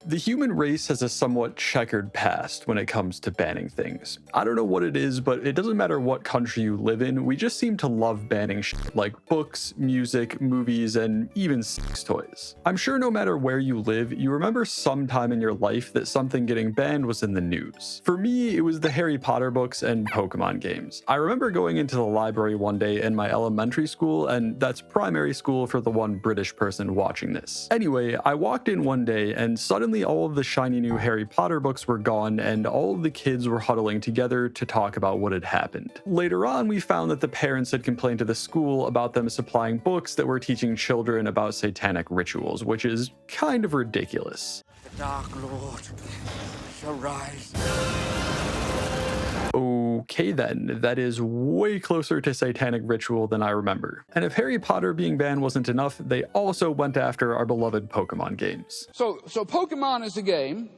The human race has a somewhat checkered past when it comes to banning things. I don't know what it is, but it doesn't matter what country you live in, we just seem to love banning shit like books, music, movies, and even sex toys. I'm sure no matter where you live, you remember some time in your life that something getting banned was in the news. For me, it was the Harry Potter books and Pokemon games. I remember going into the library one day in my elementary school, and that's primary school for the one British person watching this. Anyway, I walked in one day and suddenly all of the shiny new Harry Potter books were gone and all of the kids were huddling together to talk about what had happened. Later on, we found that the parents had complained to the school about them supplying books that were teaching children about satanic rituals, which is kind of ridiculous. The Dark Lord shall rise. Okay then, that is way closer to satanic ritual than I remember. And if Harry Potter being banned wasn't enough, they also went after our beloved Pokemon games. So Pokemon is a game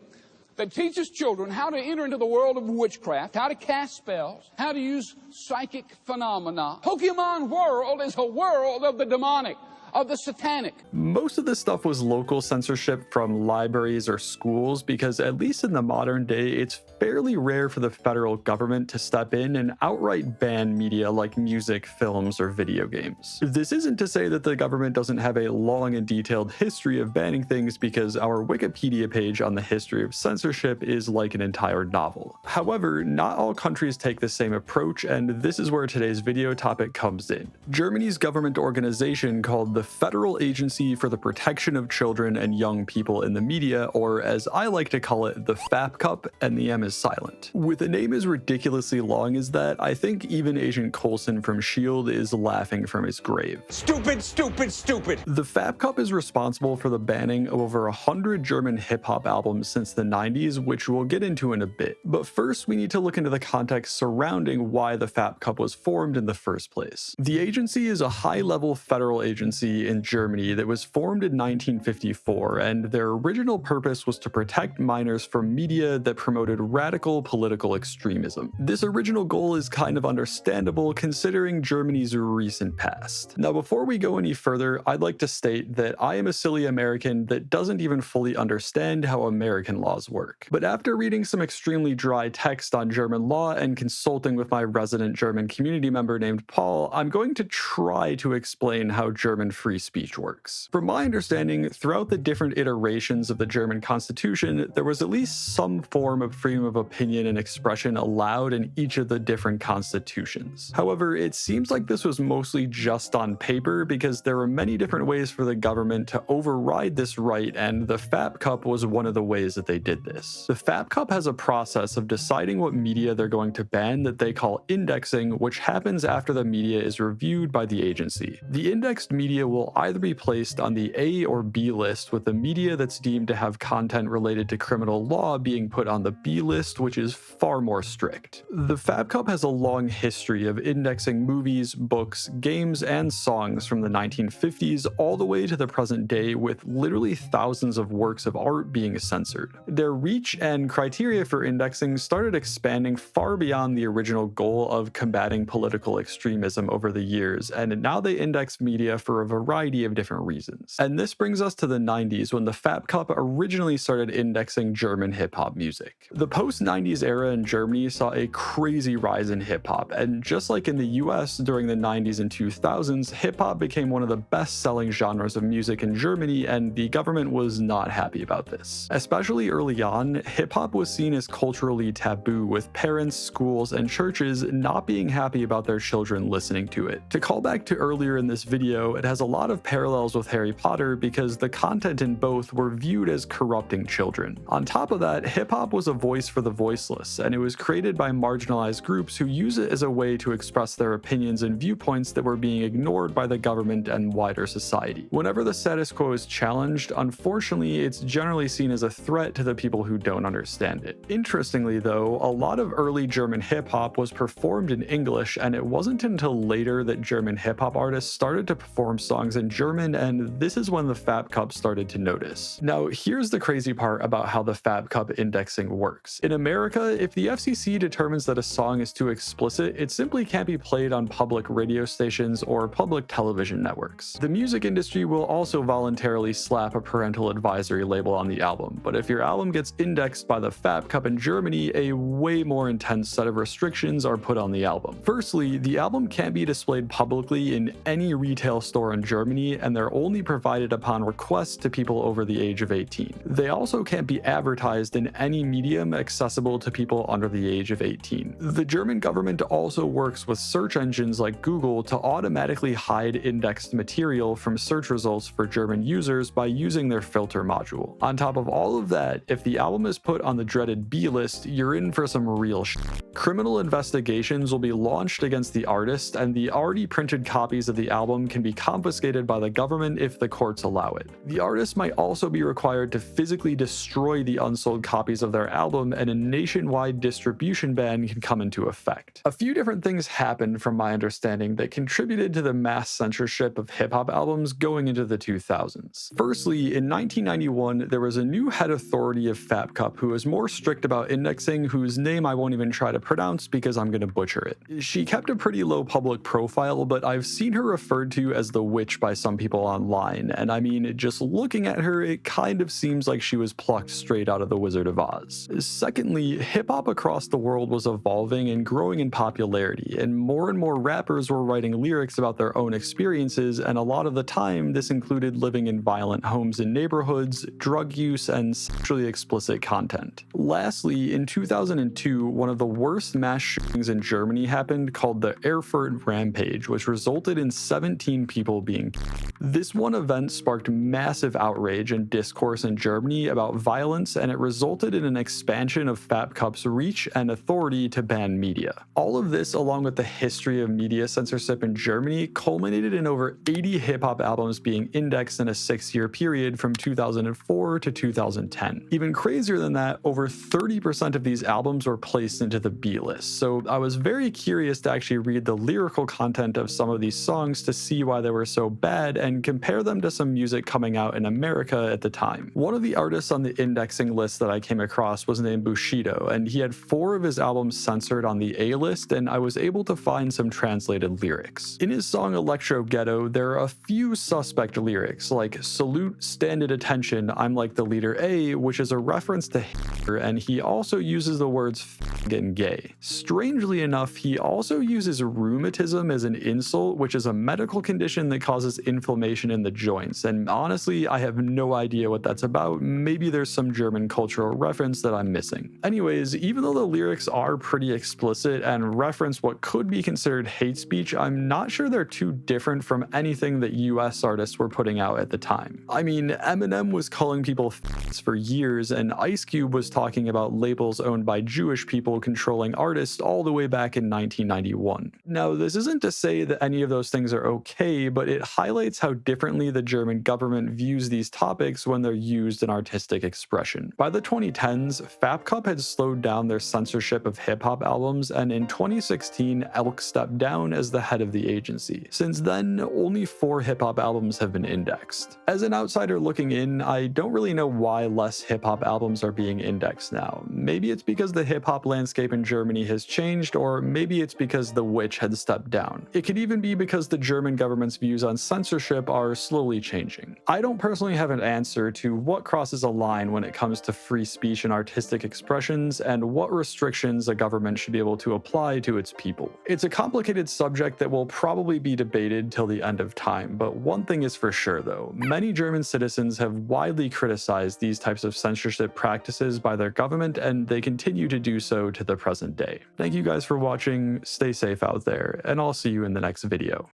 that teaches children how to enter into the world of witchcraft, how to cast spells, how to use psychic phenomena. Pokemon World is a world of the demonic, of the satanic. Most of this stuff was local censorship from libraries or schools because at least in the modern day, it's fairly rare for the federal government to step in and outright ban media like music, films, or video games. This isn't to say that the government doesn't have a long and detailed history of banning things because our Wikipedia page on the history of censorship is like an entire novel. However, not all countries take the same approach, and this is where today's video topic comes in. Germany's government organization called the Federal Agency for the Protection of Children and Young People in the Media, or as I like to call it, the FAPCUP, and the M is silent. With a name as ridiculously long as that, I think even Agent Coulson from S.H.I.E.L.D. is laughing from his grave. Stupid, stupid, stupid. The FAPCUP is responsible for the banning of over 100 German hip-hop albums since the 90s, which we'll get into in a bit. But first, we need to look into the context surrounding why the FAPCUP was formed in the first place. The agency is a high-level federal agency in Germany that was formed in 1954, and their original purpose was to protect minors from media that promoted radical political extremism. This original goal is kind of understandable considering Germany's recent past. Now, before we go any further, I'd like to state that I am a silly American that doesn't even fully understand how American laws work. But after reading some extremely dry text on German law and consulting with my resident German community member named Paul, I'm going to try to explain how German free speech works. From my understanding, throughout the different iterations of the German Constitution, there was at least some form of freedom of opinion and expression allowed in each of the different constitutions. However, it seems like this was mostly just on paper because there were many different ways for the government to override this right, and the FAPCUP was one of the ways that they did this. The FAPCUP has a process of deciding what media they're going to ban that they call indexing, which happens after the media is reviewed by the agency. The indexed media will either be placed on the A or B list, with the media that's deemed to have content related to criminal law being put on the B list, which is far more strict. The FAPCUP has a long history of indexing movies, books, games, and songs from the 1950s all the way to the present day, with literally thousands of works of art being censored. Their reach and criteria for indexing started expanding far beyond the original goal of combating political extremism over the years, and now they index media for a variety of different reasons. And this brings us to the 90s, when the FAPCUP originally started indexing German hip-hop music. The post-90s era in Germany saw a crazy rise in hip-hop, and just like in the US during the 90s and 2000s, hip-hop became one of the best-selling genres of music in Germany, and the government was not happy about this. Especially early on, hip-hop was seen as culturally taboo, with parents, schools, and churches not being happy about their children listening to it. To call back to earlier in this video, it has a lot of parallels with Harry Potter because the content in both were viewed as corrupting children. On top of that, hip-hop was a voice for the voiceless, and it was created by marginalized groups who use it as a way to express their opinions and viewpoints that were being ignored by the government and wider society. Whenever the status quo is challenged, unfortunately, it's generally seen as a threat to the people who don't understand it. Interestingly though, a lot of early German hip-hop was performed in English, and it wasn't until later that German hip-hop artists started to perform songs songs in German, and this is when the FAPCUP started to notice. Now, here's the crazy part about how the FAPCUP indexing works. In America, if the FCC determines that a song is too explicit, it simply can't be played on public radio stations or public television networks. The music industry will also voluntarily slap a parental advisory label on the album, but if your album gets indexed by the FAPCUP in Germany, a way more intense set of restrictions are put on the album. Firstly, the album can't be displayed publicly in any retail store in Germany, and they're only provided upon request to people over the age of 18. They also can't be advertised in any medium accessible to people under the age of 18. The German government also works with search engines like Google to automatically hide indexed material from search results for German users by using their filter module. On top of all of that, if the album is put on the dreaded B list, you're in for some real shit. Criminal investigations will be launched against the artist, and the already printed copies of the album can be confiscated by the government if the courts allow it. The artist might also be required to physically destroy the unsold copies of their album, and a nationwide distribution ban can come into effect. A few different things happened, from my understanding, that contributed to the mass censorship of hip-hop albums going into the 2000s. Firstly, in 1991, there was a new head authority of FAPCUP who was more strict about indexing, whose name I won't even try to pronounce because I'm going to butcher it. She kept a pretty low public profile, but I've seen her referred to as the witch by some people online, and I mean, just looking at her, it kind of seems like she was plucked straight out of The Wizard of Oz. Secondly, hip-hop across the world was evolving and growing in popularity, and more rappers were writing lyrics about their own experiences, and a lot of the time this included living in violent homes and neighborhoods, drug use, and sexually explicit content. Lastly, in 2002, one of the worst mass shootings in Germany happened, called the Erfurt Rampage, which resulted in 17 people being killed. This one event sparked massive outrage and discourse in Germany about violence, and it resulted in an expansion of FAPCUP's reach and authority to ban media. All of this, along with the history of media censorship in Germany, culminated in over 80 hip-hop albums being indexed in a 6-year period from 2004 to 2010. Even crazier than that, over 30% of these albums were placed into the B list, so I was very curious to actually read the lyrical content of some of these songs to see why they were so bad and compare them to some music coming out in America at the time. One of the artists on the indexing list that I came across was named Bushido, and he had 4 of his albums censored on the A list, and I was able to find some translated lyrics. In his song Electro Ghetto, there are a few suspect lyrics, like "Salute, stand at attention, I'm like the leader A," which is a reference to Hitler, and he also uses the words "f*** and gay. Strangely enough, he also uses rheumatism as an insult, which is a medical condition that causes inflammation in the joints, and honestly, I have no idea what that's about. Maybe there's some German cultural reference that I'm missing. Anyways, even though the lyrics are pretty explicit and reference what could be considered hate speech, I'm not sure they're too different from anything that US artists were putting out at the time. I mean, Eminem was calling people f***s for years, and Ice Cube was talking about labels owned by Jewish people controlling artists all the way back in 1991. Now, this isn't to say that any of those things are okay, but it highlights how differently the German government views these topics when they're used in artistic expression. By the 2010s, FAPCUP had slowed down their censorship of hip-hop albums, and in 2016, Elk stepped down as the head of the agency. Since then, only 4 hip-hop albums have been indexed. As an outsider looking in, I don't really know why less hip-hop albums are being indexed now. Maybe it's because the hip-hop landscape in Germany has changed, or maybe it's because the witch had stepped down. It could even be because the German government's views on censorship are slowly changing. I don't personally have an answer to what crosses a line when it comes to free speech and artistic expressions, and what restrictions a government should be able to apply to its people. It's a complicated subject that will probably be debated till the end of time, but one thing is for sure though, many German citizens have widely criticized these types of censorship practices by their government, and they continue to do so to the present day. Thank you guys for watching, stay safe out there, and I'll see you in the next video.